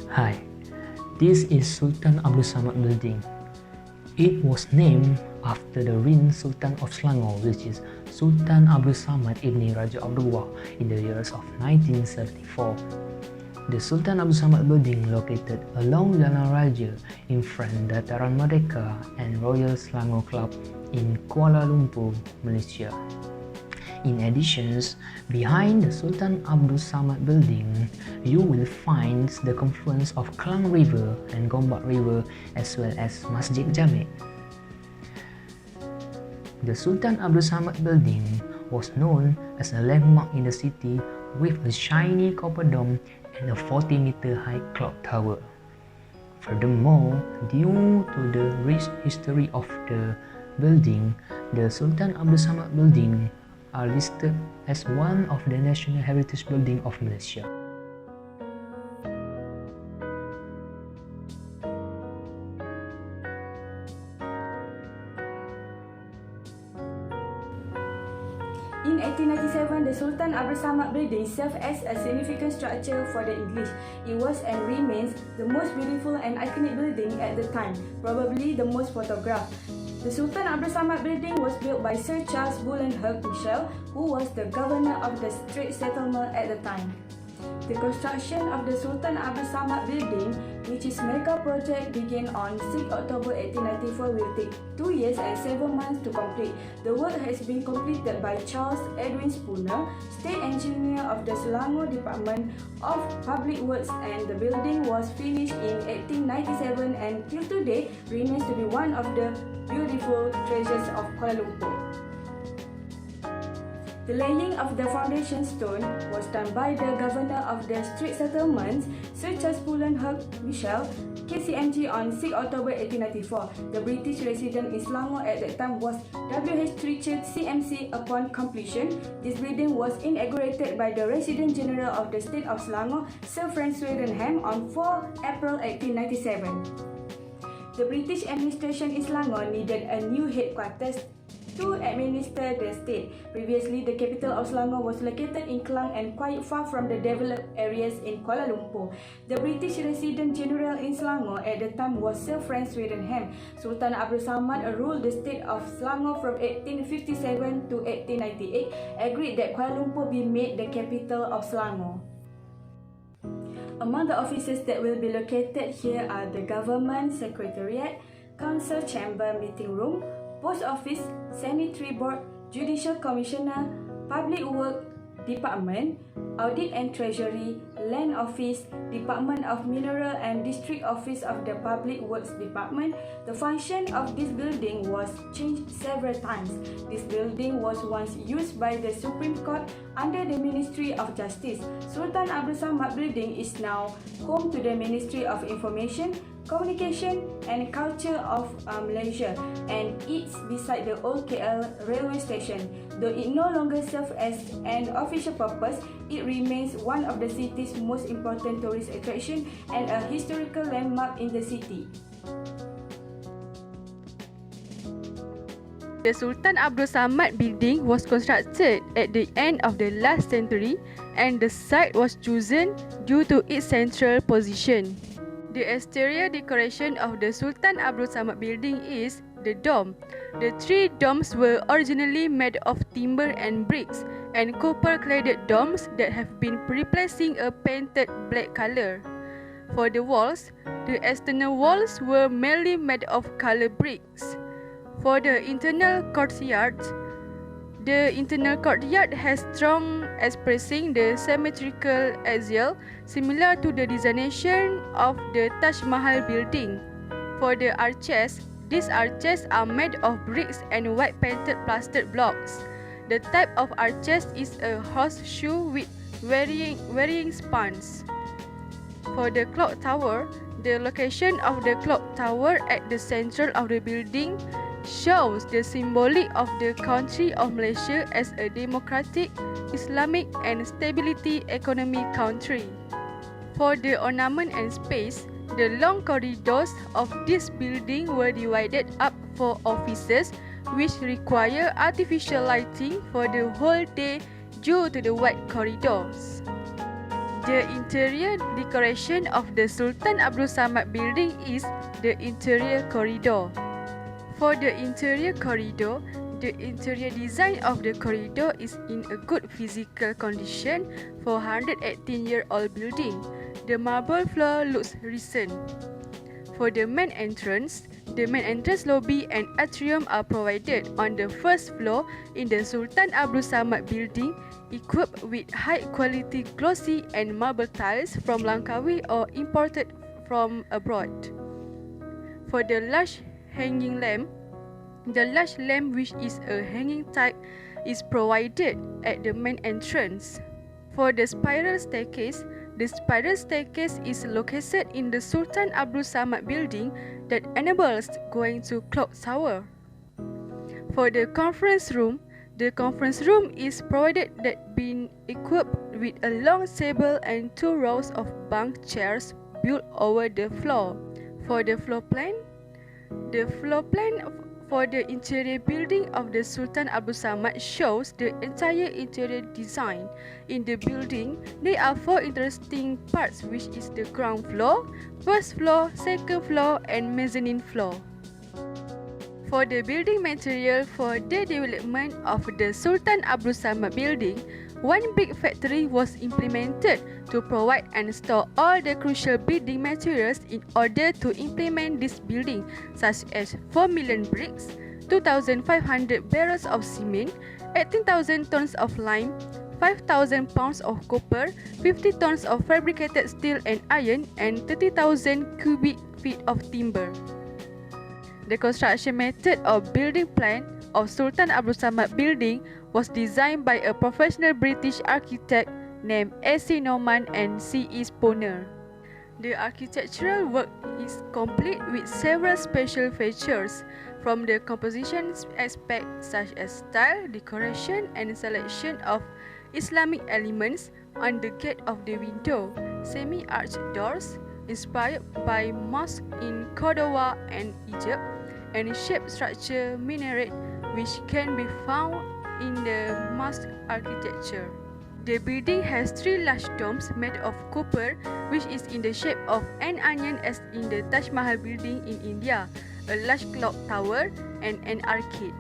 Hi, this is Sultan Abdul Samad Building. It was named after the reigning Sultan of Selangor, which is Sultan Abdul Samad Ibn Raja Abdullah in the years of 1974. The Sultan Abdul Samad Building located along Jalan Raja in front Dataran Merdeka and Royal Selangor Club in Kuala Lumpur, Malaysia. In addition, behind the Sultan Abdul Samad Building, you will find the confluence of Klang River and Gombak River as well as Masjid Jamek. The Sultan Abdul Samad Building was known as a landmark in the city with a shiny copper dome and a 40-meter high clock tower. Furthermore, due to the rich history of the building, the Sultan Abdul Samad Building are listed as one of the National Heritage Building of Malaysia. In 1897, the Sultan Abdul Samad Building served as a significant structure for the English. It was and remains the most beautiful and iconic building at the time, probably the most photographed. The Sultan Abdul Samad Building was built by Sir Charles Bolingbroke Michel, who was the governor of the Strait Settlement at the time. The construction of the Sultan Abdul Samad Building, which is mega project, began on 6 October 1894, will take 2 years and 7 months to complete. The work has been completed by Charles Edwin Spooner, State Engineer of the Selangor Department of Public Works, and the building was finished in 1897 and till today remains to be one of the beautiful treasures of Kuala Lumpur. The laying of the foundation stone was done by the Governor of the Strait Settlements, Sir Charles Bolingbroke Michel, KCMG, on 6 October 1894. The British resident in Selangor at that time was W.H. Richard CMC. Upon completion, this building was inaugurated by the Resident General of the State of Selangor, Sir Francis Wyndham, on 4 April 1897. The British administration in Selangor needed a new headquarters to administer the state. Previously, the capital of Selangor was located in Klang and quite far from the developed areas in Kuala Lumpur. The British Resident General in Selangor at the time was Sir Francis Wyndham. Sultan Abdul Samad ruled the state of Selangor from 1857 to 1898, agreed that Kuala Lumpur be made the capital of Selangor. Among the offices that will be located here are the Government Secretariat, Council Chamber Meeting Room, Post Office, Sanitary Board, Judicial Commissioner, Public Work Department, Audit and Treasury, Land Office, Department of Mineral and District Office of the Public Works Department. The function of this building was changed several times. This building was once used by the Supreme Court under the Ministry of Justice. Sultan Abdul Samad Building is now home to the Ministry of Information, Communication and Culture of Malaysia, and it's beside the old KL railway station. Though it no longer serves as an official purpose, it remains one of the city's most important tourist attractions and a historical landmark in the city. The Sultan Abdul Samad Building was constructed at the end of the last century, and the site was chosen due to its central position. The exterior decoration of the Sultan Abdul Samad Building is the dome. The 3 domes were originally made of timber and bricks and copper-cladded domes that have been replacing a painted black color. For the walls, the external walls were mainly made of color bricks. For the internal courtyard has strong expressing the symmetrical axial, similar to the designation of the Taj Mahal building. For the arches, these arches are made of bricks and white painted plastered blocks. The type of arches is a horseshoe with varying spans. For the clock tower, the location of the clock tower at the center of the building shows the symbolic of the country of Malaysia as a democratic, Islamic and stability economic country. For the ornament and space, the long corridors of this building were divided up for offices which require artificial lighting for the whole day due to the wide corridors. The interior decoration of the Sultan Abdul Samad Building is the interior corridor. For the interior corridor, the interior design of the corridor is in a good physical condition for 118-year-old building. The marble floor looks recent. For the main entrance lobby and atrium are provided on the first floor in the Sultan Abdul Samad Building, equipped with high-quality glossy and marble tiles from Langkawi or imported from abroad. For the large hanging lamp, which is a hanging type, is provided at the main entrance. For the spiral staircase is located in the Sultan Abdul Samad Building that enables going to Clock Tower. For the conference room is provided that being equipped with a long table and 2 rows of bunk chairs built over the floor. For the floor plan for the interior building of the Sultan Abdul Samad shows the entire interior design. In the building, there are 4 interesting parts, which is the ground floor, first floor, second floor and mezzanine floor. For the building material for the development of the Sultan Abdul Samad Building, one big factory was implemented to provide and store all the crucial building materials in order to implement this building, such as 4 million bricks, 2,500 barrels of cement, 18,000 tons of lime, 5,000 pounds of copper, 50 tons of fabricated steel and iron, and 30,000 cubic feet of timber. The construction method of building plan of Sultan Abdul Samad Building was designed by a professional British architect named A.C. Norman and C.E. Spooner. The architectural work is complete with several special features, from the composition aspect such as style, decoration and selection of Islamic elements on the gate of the window, semi-arched doors inspired by mosques in Cordoba and Egypt, and shaped structure minaret which can be found in the mosque architecture. The building has 3 large domes made of copper, which is in the shape of an onion as in the Taj Mahal building in India, a large clock tower and an arcade.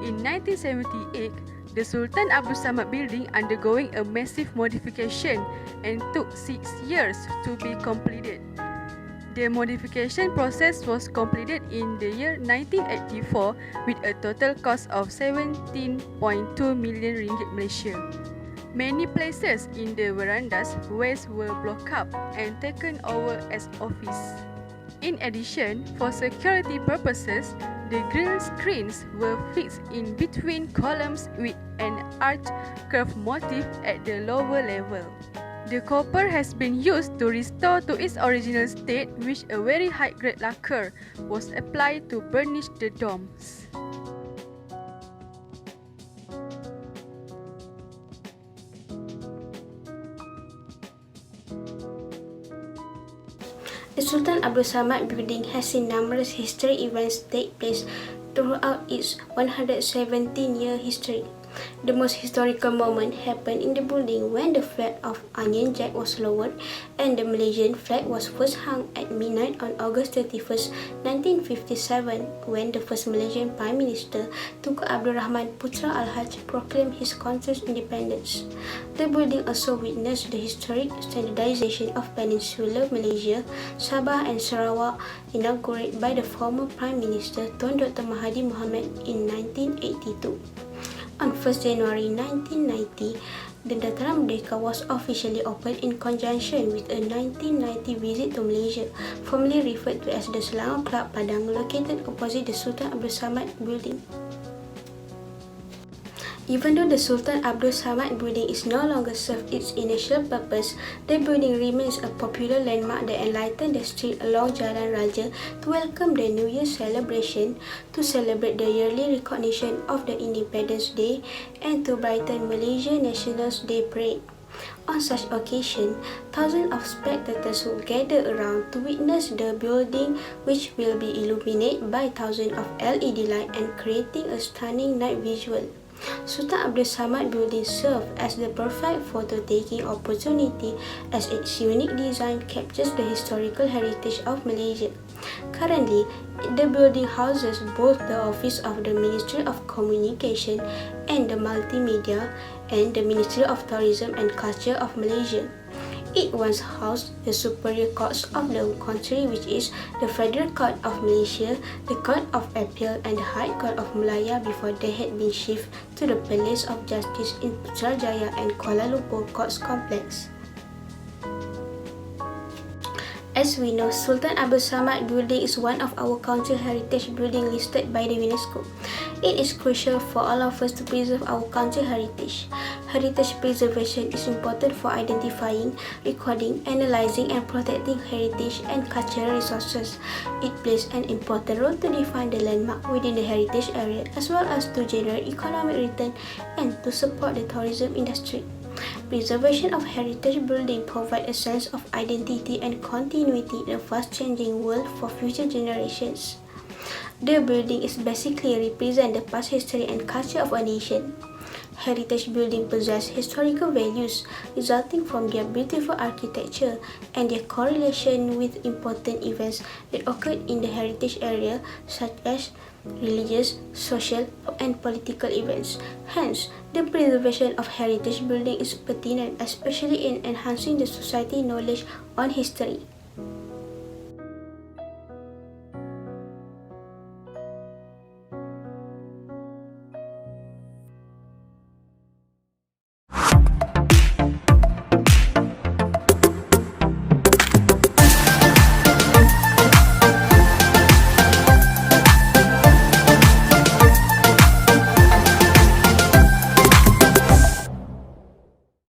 In 1978, the Sultan Abdul Samad Building undergoing a massive modification and took 6 years to be completed. The modification process was completed in the year 1984 with a total cost of 17.2 million ringgit Malaysia. Many places in the verandas walls were blocked up and taken over as office. In addition, for security purposes, the grille screens were fixed in between columns with an arched curved motif at the lower level. The copper has been used to restore to its original state, which a very high-grade lacquer was applied to burnish the domes. The Sultan Abdul Samad Building has seen numerous historic events take place throughout its 117-year history. The most historical moment happened in the building when the flag of Onion Jack was lowered and the Malaysian flag was first hung at midnight on August 31st, 1957, when the first Malaysian Prime Minister Tunku Abdul Rahman Putra Al-Haj proclaimed his country's independence. The building also witnessed the historic standardization of Peninsular Malaysia, Sabah and Sarawak, inaugurated by the former Prime Minister Tun Dr. Mahathir Mohamad in 1982. On 1st January 1990, the Dataran Merdeka was officially opened in conjunction with a 1990 visit to Malaysia, formerly referred to as the Selangor Club Padang, located opposite the Sultan Abdul Samad Building. Even though the Sultan Abdul Samad Building is no longer served its initial purpose, the building remains a popular landmark that enlightened the street along Jalan Raja to welcome the New Year celebration, to celebrate the yearly recognition of the Independence Day, and to brighten Malaysia National's Day Parade. On such occasion, thousands of spectators would gather around to witness the building, which will be illuminated by thousands of LED lights and creating a stunning night visual. Sultan Abdul Samad Building served as the perfect photo-taking opportunity as its unique design captures the historical heritage of Malaysia. Currently, the building houses both the office of the Ministry of Communication and the Multimedia and the Ministry of Tourism and Culture of Malaysia. It once housed the superior courts of the country, which is the Federal Court of Malaysia, the Court of Appeal and the High Court of Malaya before they had been shifted to the Palace of Justice in Putrajaya and Kuala Lumpur Courts Complex. As we know, Sultan Abdul Samad Building is one of our cultural heritage buildings listed by the UNESCO. It is crucial for all of us to preserve our cultural heritage. Heritage preservation is important for identifying, recording, analyzing and protecting heritage and cultural resources. It plays an important role to define the landmark within the heritage area as well as to generate economic return and to support the tourism industry. Preservation of heritage building provides a sense of identity and continuity in a fast-changing world for future generations. The building is basically represent the past history and culture of a nation. Heritage buildings possess historical values resulting from their beautiful architecture and their correlation with important events that occurred in the heritage area such as religious, social, and political events. Hence, the preservation of heritage building is pertinent, especially in enhancing the society knowledge on history.